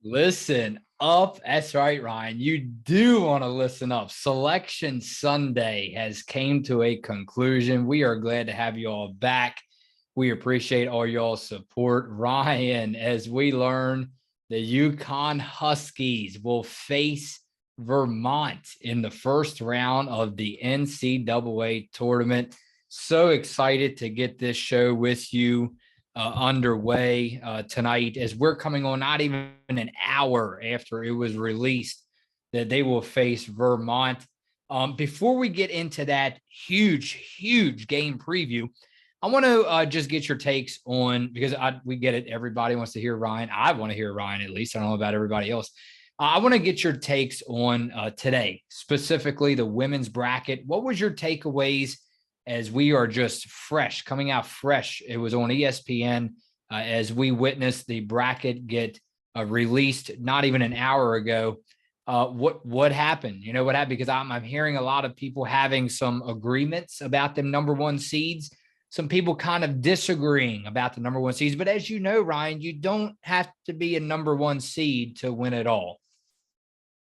Listen up. That's right, Ryan. You do want to listen up. Selection Sunday has came to a conclusion. We are glad to have you all back. We appreciate all y'all's support. Ryan, as we learn, the UConn Huskies will face Vermont in the first round of the NCAA tournament. So excited to get this show with you underway tonight as we're coming on not even an hour after it was released that they will face Vermont. Before we get into that huge game preview, I want to just get your takes on because we get it. Everybody wants to hear Ryan. I want to hear Ryan at least. I don't know about everybody else. I want to get your takes on today, specifically the women's bracket. What was your takeaways as we are just coming out fresh? It was on ESPN as we witnessed the bracket get released not even an hour ago. What happened? You know what happened? Because I'm hearing a lot of people having some agreements about them number one seeds. Some people kind of disagreeing about the number one seeds. But as you know, Ryan, you don't have to be a number one seed to win it all.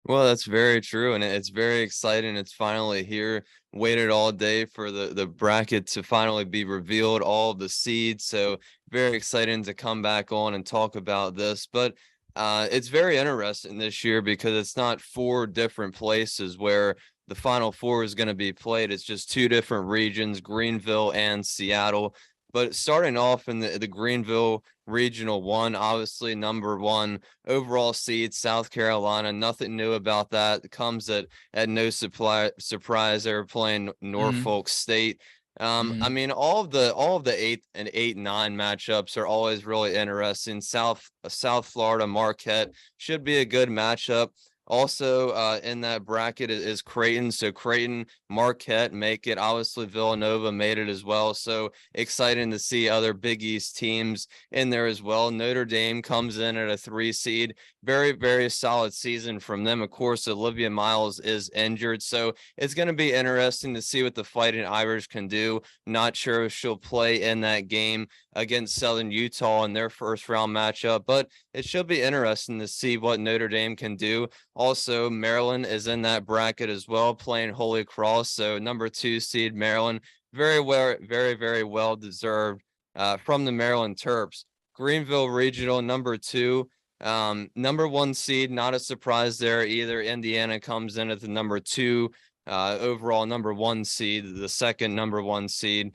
Well, that's very true, and it's very exciting. It's finally here. Waited all day for the bracket to finally be revealed, all the seeds. So very exciting to come back on and talk about this. But it's very interesting this year because it's not four different places where the Final Four is going to be played. It's just two different regions, Greenville and Seattle. But starting off in the Greenville Regional 1, obviously number one overall seed, South Carolina. Nothing new about that. It comes at no surprise. They were playing Norfolk State. I mean, all of the 8 and 9 matchups are always really interesting. South Florida Marquette should be a good matchup. Also, in that bracket is Creighton. So Creighton, Marquette make it. Obviously, Villanova made it as well. So exciting to see other Big East teams in there as well. Notre Dame comes in at a 3 seed. Very, very solid season from them. Of course, Olivia Miles is injured. So it's going to be interesting to see what the Fighting Irish can do. Not sure if she'll play in that game against Southern Utah in their first round matchup, but it should be interesting to see what Notre Dame can do. Also, Maryland is in that bracket as well, playing Holy Cross. So number 2 seed Maryland, very well deserved from the Maryland Terps. Greenville Regional number 2, number 1 seed, not a surprise there either. Indiana comes in at the number 2 overall number 1 seed, the second number 1 seed.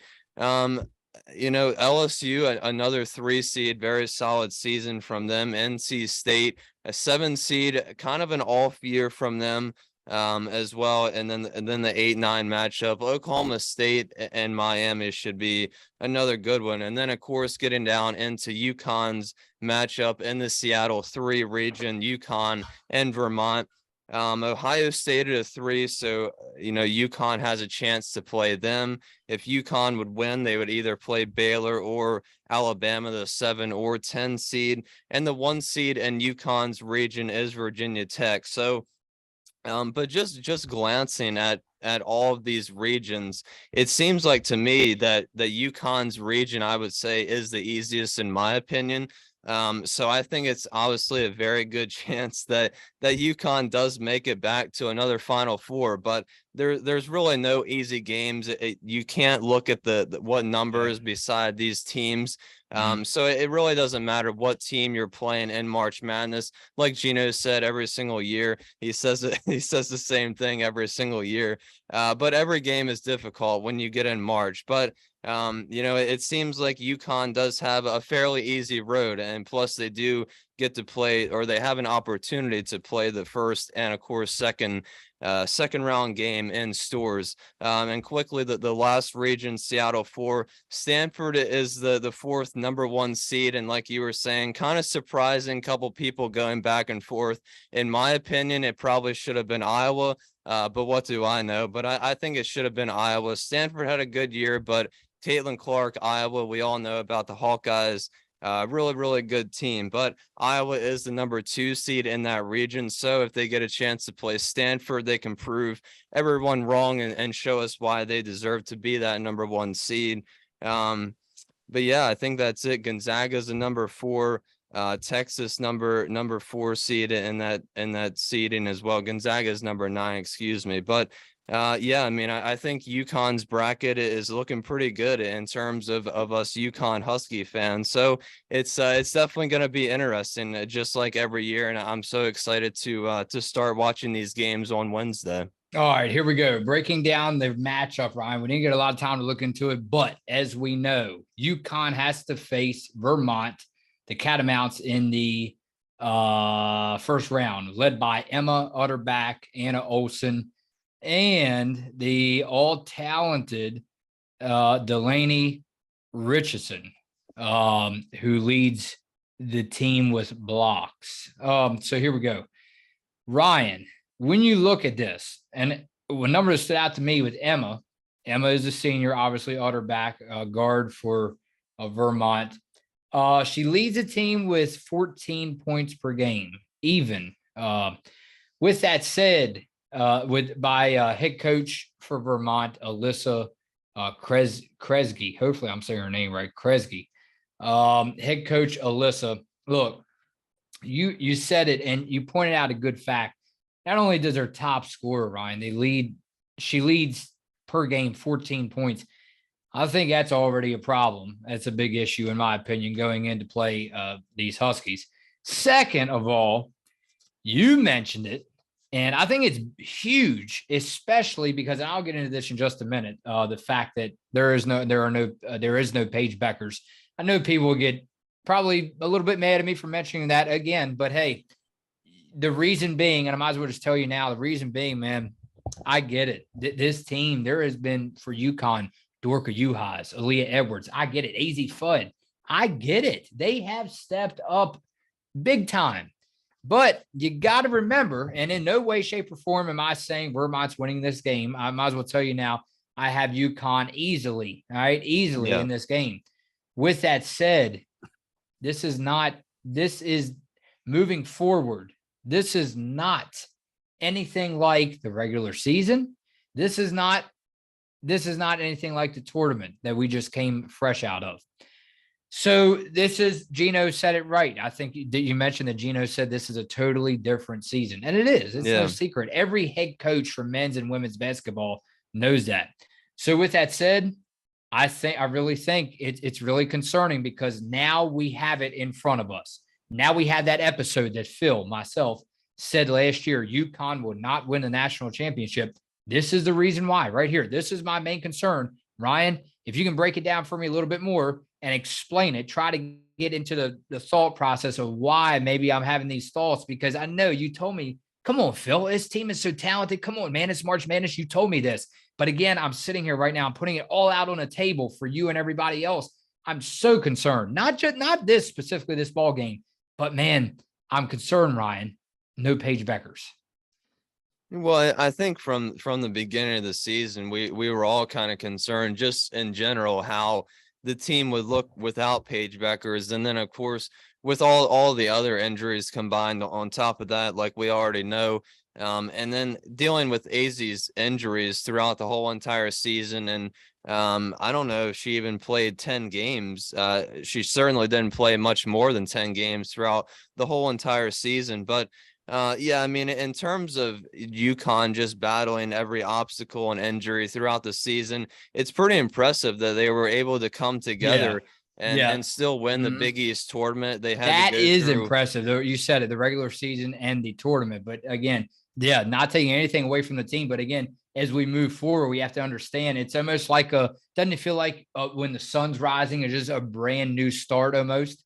LSU, another 3 seed, very solid season from them. NC State, a 7 seed, kind of an off year from them as well. And then the 8-9 matchup, Oklahoma State and Miami should be another good one. And then, of course, getting down into UConn's matchup in the Seattle 3 region, UConn and Vermont. Ohio State at a 3, so UConn has a chance to play them. If UConn would win, they would either play Baylor or Alabama, the 7 or 10 seed, and the 1 seed in UConn's region is Virginia Tech. So but just glancing at all of these regions, it seems like to me that the UConn's region, I would say, is the easiest in my opinion. So I think it's obviously a very good chance that UConn does make it back to another Final Four, but there's really no easy games. You can't look at the what numbers beside these teams. So it really doesn't matter what team you're playing in March Madness. Like Gino said, every single year he says the same thing every single year. But every game is difficult when you get in March. But it seems like UConn does have a fairly easy road, and plus they do get to play, or they have an opportunity to play the first and of course second round game in Stores. And quickly, the last region, Seattle 4, Stanford is the 4th number 1 seed, and like you were saying, kind of surprising, couple people going back and forth. In my opinion, it probably should have been Iowa. But what do I know? But I think it should have been Iowa. Stanford had a good year, but Caitlin Clark, Iowa, we all know about the Hawkeyes. Really good team. But Iowa is the number 2 seed in that region. So if they get a chance to play Stanford, they can prove everyone wrong and show us why they deserve to be that number 1 seed. But yeah, I think that's it. Gonzaga is the number 4 Texas number 4 seed in that seeding as well. Gonzaga is number 9, excuse me. But yeah, I mean, I think UConn's bracket is looking pretty good in terms of us UConn Husky fans. So it's definitely going to be interesting, just like every year. And I'm so excited to start watching these games on Wednesday. All right, here we go. Breaking down the matchup, Ryan. We didn't get a lot of time to look into it, but as we know, UConn has to face Vermont, the Catamounts, in the first round, led by Emma Utterback, Anna Olson, and the all-talented Delaney Richardson, who leads the team with blocks. So here we go. Ryan, when you look at this, and one number that stood out to me with Emma is a senior, obviously Utterback, guard for Vermont. She leads the team with 14 points per game, even. With that said, by head coach for Vermont, Alyssa Kresge. Hopefully, I'm saying her name right, Kresge. Head coach Alyssa. Look, you said it, and you pointed out a good fact. Not only does her top scorer, Ryan, she leads per game 14 points. I think that's already a problem. That's a big issue, in my opinion, going into play these Huskies. Second of all, you mentioned it, and I think it's huge, especially because, and I'll get into this in just a minute, the fact that there is no Paige Beckers. I know people will get probably a little bit mad at me for mentioning that again, but hey, the reason being, and I might as well just tell you now, the reason being, man, I get it. This team, there has been for UConn, Dorka Uhas, Aaliyah Edwards. I get it. AZ Fudd. I get it. They have stepped up big time. But you got to remember, and in no way, shape, or form am I saying Vermont's winning this game. I might as well tell you now, I have UConn easily, all right, in this game. With that said, this is moving forward. This is not anything like the regular season. This is not anything like the tournament that we just came fresh out of. So Gino said it right. I think that you mentioned that Gino said this is a totally different season. And it is. It's no secret. Every head coach for men's and women's basketball knows that. So with that said, I really think it's really concerning, because now we have it in front of us. Now we have that episode that Phil, myself, said last year, UConn will not win the national championship. This is the reason why right here. This is my main concern. Ryan, if you can break it down for me a little bit more and explain it, try to get into the thought process of why maybe I'm having these thoughts, because I know you told me, come on, Phil, this team is so talented. Come on, man, it's March Madness. You told me this. But again, I'm sitting here right now, I'm putting it all out on a table for you and everybody else. I'm so concerned, not this specifically, this ball game, but man, I'm concerned, Ryan. No Paige Beckers. Well, I think from the beginning of the season, we were all kind of concerned just in general how the team would look without Paige Beckers. And then, of course, with all the other injuries combined on top of that, like we already know, and then dealing with AZ's injuries throughout the whole entire season. And I don't know if she even played 10 games. She certainly didn't play much more than 10 games throughout the whole entire season. But yeah, I mean, in terms of UConn just battling every obstacle and injury throughout the season, it's pretty impressive that they were able to come together and still win the Big East tournament. They had that is impressive. You said it, the regular season and the tournament. But again, not taking anything away from the team. But again, as we move forward, we have to understand it's almost like doesn't it feel like when the sun's rising, it's just a brand new start almost?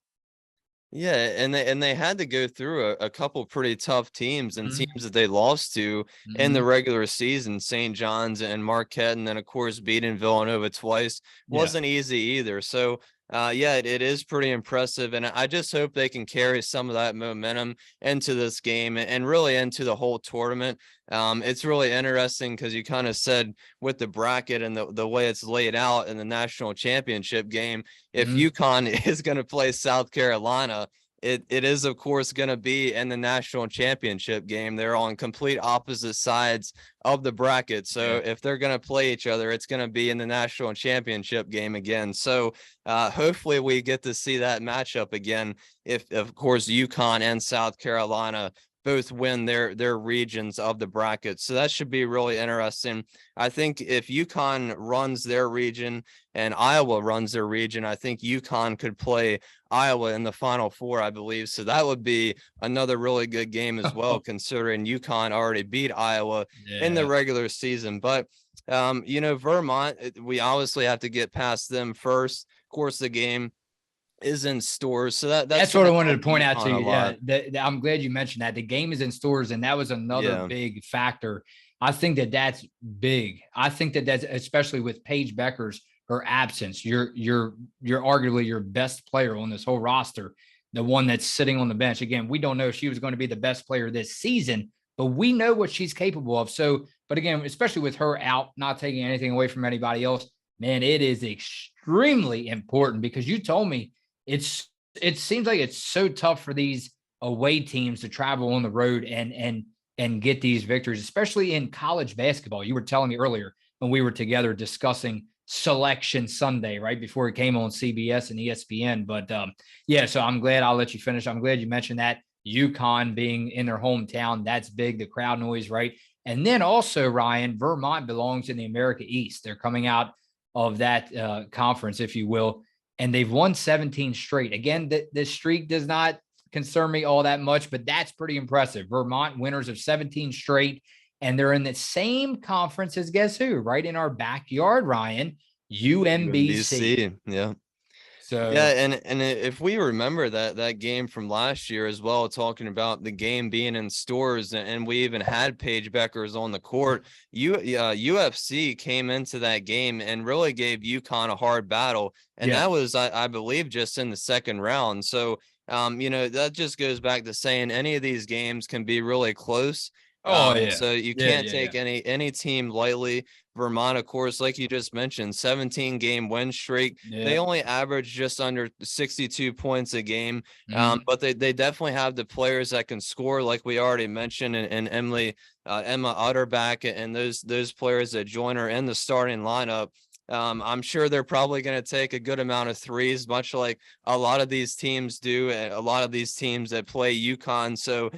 Yeah, and they had to go through a couple pretty tough teams and teams that they lost to in the regular season, St. John's and Marquette, and then of course beating Villanova twice wasn't easy either. So yeah, it is pretty impressive, and I just hope they can carry some of that momentum into this game and really into the whole tournament. It's really interesting because you kind of said with the bracket and the way it's laid out in the national championship game, if UConn is going to play South Carolina, it is of course going to be in the national championship game. They're on complete opposite sides of the bracket. So if they're going to play each other, it's going to be in the national championship game again. So hopefully we get to see that matchup again. If of course UConn and South Carolina both win their regions of the bracket. So that should be really interesting. I think if UConn runs their region and Iowa runs their region, I think UConn could play Iowa in the Final Four, I believe. So that would be another really good game as well, considering UConn already beat Iowa in the regular season. But Vermont, we obviously have to get past them first. Of course, the game is in stores, so that's what I wanted to point out UConn to a you. lot. I'm glad you mentioned that. The game is in stores, and that was another Yeah. big factor. I think that's big. I think that's especially with Paige Becker's her absence. You're arguably your best player on this whole roster, the one that's sitting on the bench. Again, we don't know if she was going to be the best player this season, but we know what she's capable of. So, but again, especially with her out, not taking anything away from anybody else, man, it is extremely important because you told me it seems like it's so tough for these away teams to travel on the road and get these victories, especially in college basketball. You were telling me earlier when we were together discussing Selection Sunday, right before it came on CBS and ESPN. But so I'm glad. I'll let you finish. I'm glad you mentioned that. UConn being in their hometown, that's big. The crowd noise, right? And then also, Ryan, Vermont belongs in the America East. They're coming out of that conference, if you will, and they've won 17 straight. Again, this streak does not concern me all that much, but that's pretty impressive. Vermont winners of 17 straight, and they're in the same conference as guess who? Right in our backyard, Ryan, UMBC. Yeah. So yeah, and if we remember that game from last year as well, talking about the game being in stores, and we even had Paige Beckers on the court, UFC came into that game and really gave UConn a hard battle, and that was I believe just in the second round. So that just goes back to saying any of these games can be really close. So you can't take any team lightly. Vermont, of course, like you just mentioned, 17-game win streak. They only average just under 62 points a game, but they definitely have the players that can score, like we already mentioned, and Emma Utterback and those players that join her in the starting lineup. I'm sure they're probably going to take a good amount of threes, much like a lot of these teams do, a lot of these teams that play UConn. So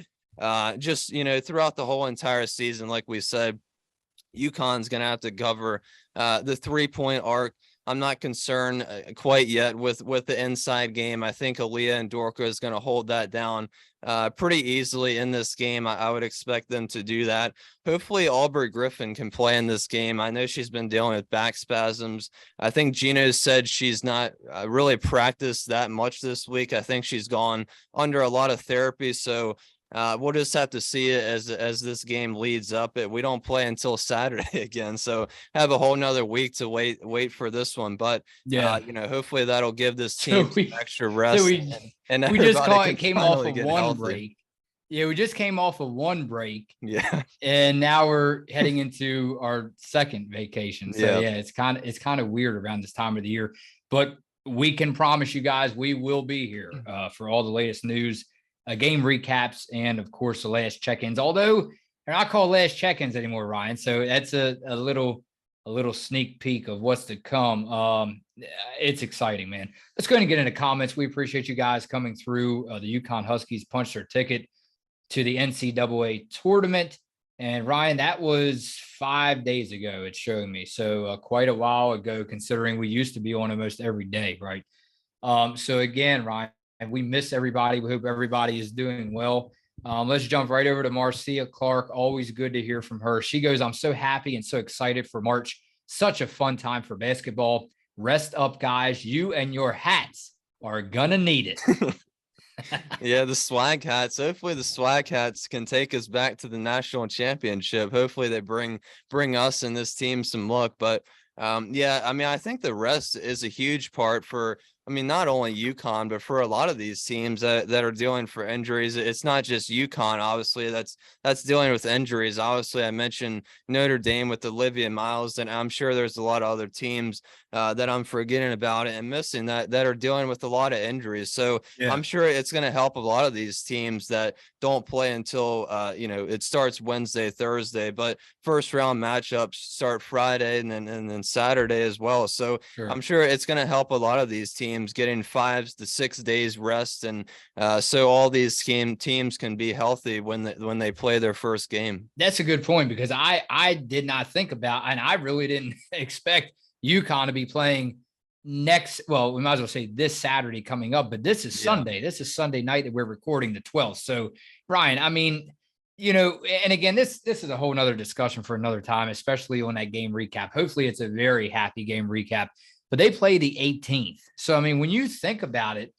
just throughout the whole entire season, like we said, UConn's going to have to cover the 3-point arc. I'm not concerned quite yet with the inside game. I think Aaliyah and Dorka is going to hold that down pretty easily in this game. I would expect them to do that. Hopefully Aubrey Griffin can play in this game. I know she's been dealing with back spasms. I think Gino said she's not really practiced that much this week. I think she's gone under a lot of therapy. So we'll just have to see it as this game leads up. We don't play until Saturday again, so have a whole nother week to wait for this one. But hopefully that'll give this team extra rest. And we just came off of one break. Yeah, we just came off of one break. Yeah, and now we're heading into our second vacation. So it's kind of weird around this time of the year, but we can promise you guys we will be here for all the latest news. Game recaps, and of course the last check-ins, although they're not called last check-ins anymore, Ryan. So that's a little sneak peek of what's to come. It's exciting, man. Let's go ahead and get into comments. We appreciate you guys coming through. The UConn Huskies punched their ticket to the NCAA tournament. And Ryan, that was 5 days ago, it's showing me. So quite a while ago, considering we used to be on almost every day, right? So again, Ryan, and we miss everybody. We hope everybody is doing well. Let's jump right over to Marcia Clark. Always good to hear from her. She goes, I'm so happy and so excited for March. Such a fun time for basketball. Rest up, guys. You and your hats are going to need it. Yeah, the swag hats. Hopefully the swag hats can take us back to the national championship. Hopefully they bring us and this team some luck. But I mean, I think the rest is a huge part for I mean, not only UConn, but for a lot of these teams that are dealing for injuries. It's not just UConn, obviously, that's dealing with injuries. Obviously, I mentioned Notre Dame with Olivia Miles, and I'm sure there's a lot of other teams that I'm forgetting about and missing that are dealing with a lot of injuries. So I'm sure it's going to help a lot of these teams that don't play until it starts Wednesday, Thursday, but first round matchups start Friday and then Saturday as well. So Sure. I'm sure it's going to help a lot of these teams getting 5 to 6 days rest, and so all these teams can be healthy when they play their first game. That's a good point, because I did not think about, and I really didn't expect UConn to be playing next. Well, we might as well say this Saturday coming up, but this is Sunday. This is Sunday night that we're recording, the 12th. So, Ryan, I mean, and again, this is a whole nother discussion for another time, especially on that game recap. Hopefully it's a very happy game recap, but they play the 18th. So, I mean, when you think about it,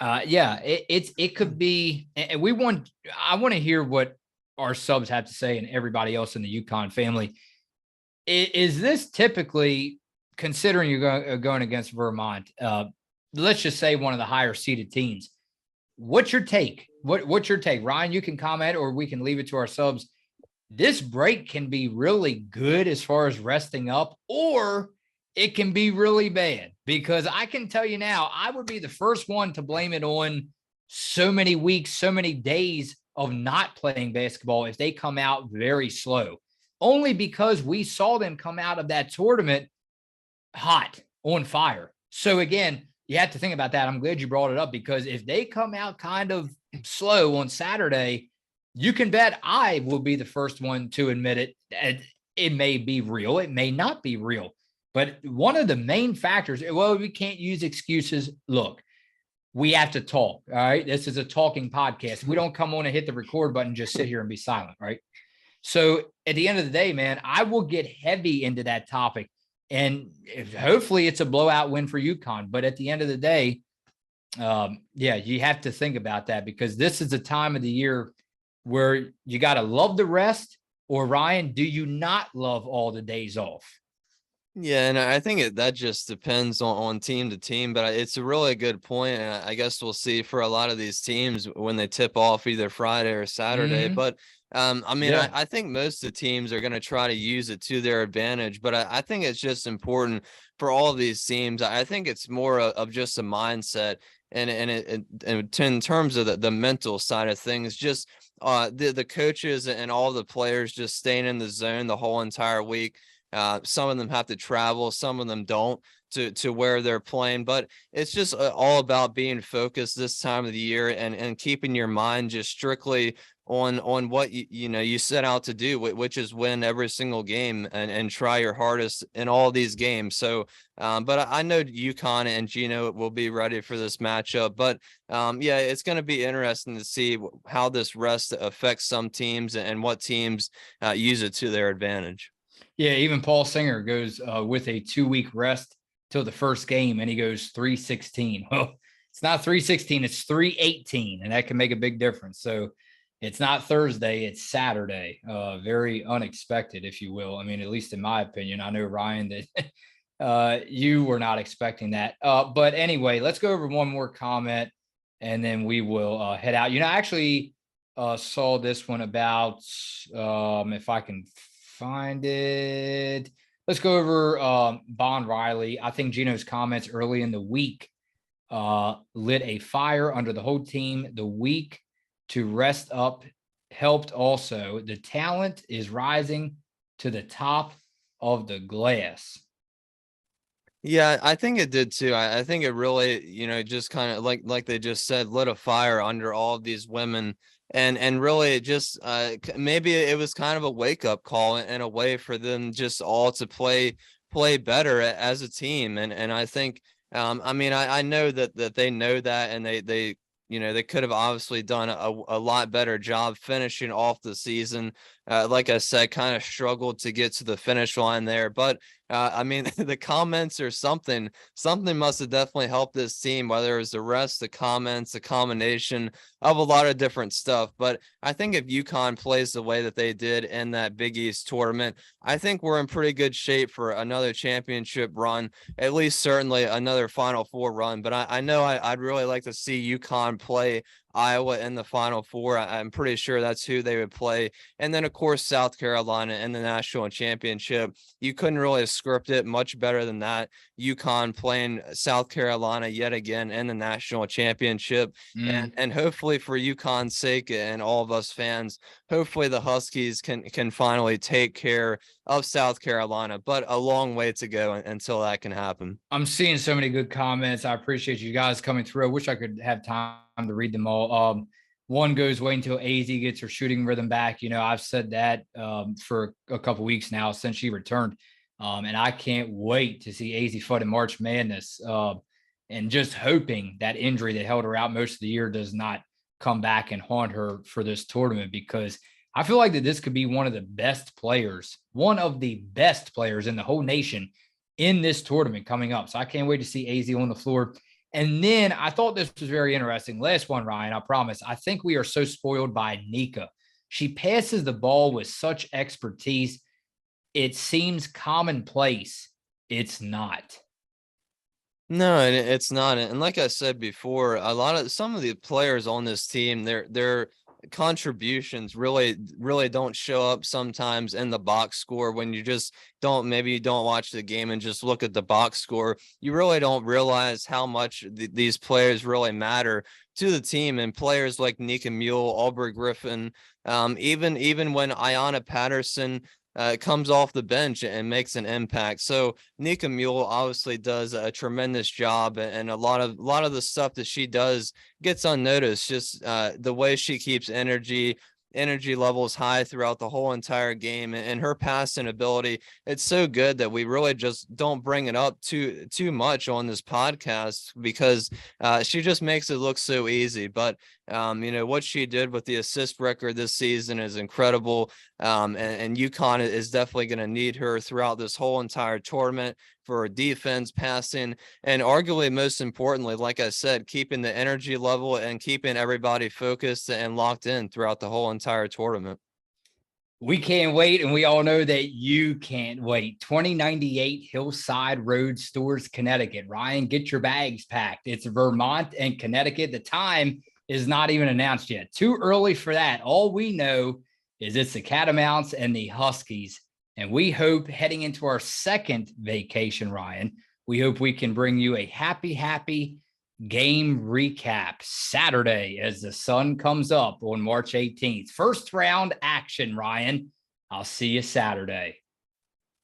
it could be, and I want to hear what our subs have to say and everybody else in the UConn family. Is this typically, considering you're going against Vermont, let's just say one of the higher seeded teams? What's your take? What's your take, Ryan? You can comment, or we can leave it to our subs. This break can be really good as far as resting up, or it can be really bad, because I can tell you now, I would be the first one to blame it on so many weeks, so many days of not playing basketball if they come out very slow, only because we saw them come out of that tournament hot, on fire. So again, you have to think about that. I'm glad you brought it up, because if they come out kind of slow on Saturday, you can bet I will be the first one to admit it. It may be real, it may not be real. But one of the main factors, well, we can't use excuses. Look, we have to talk. All right. This is a talking podcast. We don't come on and hit the record button, just sit here and be silent. Right. So at the end of the day, man, I will get heavy into that topic. And hopefully it's a blowout win for UConn. But at the end of the day, you have to think about that, because this is a time of the year where you got to love the rest. Or, Ryan, do you not love all the days off? Yeah, and I think that just depends on team to team, but it's a really good point, and I guess we'll see for a lot of these teams when they tip off either Friday or Saturday. Mm-hmm. But I mean, Yeah. I think most of the teams are going to try to use it to their advantage, but I think it's just important for all of these teams. I think it's more of just a mindset, and in terms of the mental side of things, just the coaches and all the players just staying in the zone the whole entire week. Some of them have to travel, some of them don't, to where they're playing, but it's just all about being focused this time of the year and keeping your mind just strictly on what you set out to do, which is win every single game and try your hardest in all these games. So but I know UConn and Gino will be ready for this matchup, but it's going to be interesting to see how this rest affects some teams and what teams use it to their advantage. Yeah, even Paul Singer goes with a 2-week rest till the first game, and he goes 316. Well, it's not 316, it's 318, and that can make a big difference. So it's not Thursday, it's Saturday. Very unexpected, if you will. I mean, at least in my opinion. I know, Ryan, that you were not expecting that. But anyway, let's go over one more comment, and then we will head out. I actually saw this one about, if I can find it. Let's go over Bond Riley. I think Gino's comments early in the week lit a fire under the whole team. The week to rest up helped also. The talent is rising to the top of the glass. Yeah, I think it did too. I think it really, just kind of like they just said, lit a fire under all of these women. And really it just maybe it was kind of a wake up call in a way for them just all to play better as a team. And I think I mean I know that they know that, and they they could have obviously done a lot better job finishing off the season. Like I said, kind of struggled to get to the finish line there, but I mean, the comments or something must have definitely helped this team, whether it was the rest, the comments, the combination of a lot of different stuff. But I think if UConn plays the way that they did in that Big East tournament, I think we're in pretty good shape for another championship run, at least certainly another Final Four run. But I know I'd really like to see UConn play Iowa in the Final Four. I'm pretty sure that's who they would play. And then, of course, South Carolina in the national championship. You couldn't really script it much better than that. UConn playing South Carolina yet again in the national championship. And hopefully for UConn's sake and all of us fans, hopefully the Huskies can finally take care of South Carolina, but a long way to go until that can happen. I'm seeing so many good comments. I appreciate you guys coming through. I wish I could have time to read them all. One goes, wait until AZ gets her shooting rhythm back. You know, I've said that for a couple weeks now since she returned. And I can't wait to see AZ Fudd in March Madness. And just hoping that injury that held her out most of the year does not come back and haunt her for this tournament, because I feel like that this could be one of the best players in the whole nation in this tournament coming up. So I can't wait to see AZ on the floor. And then I thought this was very interesting. Last one, Ryan, I promise. I think we are so spoiled by Nika. She passes the ball with such expertise. It seems commonplace. It's not. No, and it's not. And like I said before, some of the players on this team, their contributions really don't show up sometimes in the box score. When you just maybe you don't watch the game and just look at the box score, you really don't realize how much these players really matter to the team. And players like Nika Mule, Aubrey Griffin, even when Ayanna Patterson comes off the bench and makes an impact. So Nika Mule obviously does a tremendous job, and a lot of the stuff that she does gets unnoticed. Just the way she keeps energy levels high throughout the whole entire game, and her passing ability, it's so good that we really just don't bring it up too much on this podcast, because she just makes it look so easy. But you know, what she did with the assist record this season is incredible. And UConn is definitely going to need her throughout this whole entire tournament for defense, passing, and arguably most importantly, like I said, keeping the energy level and keeping everybody focused and locked in throughout the whole entire tournament. We can't wait, and we all know that you can't wait. 2098 Hillside Road Stores, Connecticut. Ryan, get your bags packed. It's Vermont and Connecticut. The time is not even announced yet. Too early for that. All we know is it's the Catamounts and the Huskies. And we hope, heading into our second vacation, Ryan, we hope we can bring you a happy game recap Saturday as the sun comes up on March 18th. First round action, Ryan. I'll see you Saturday.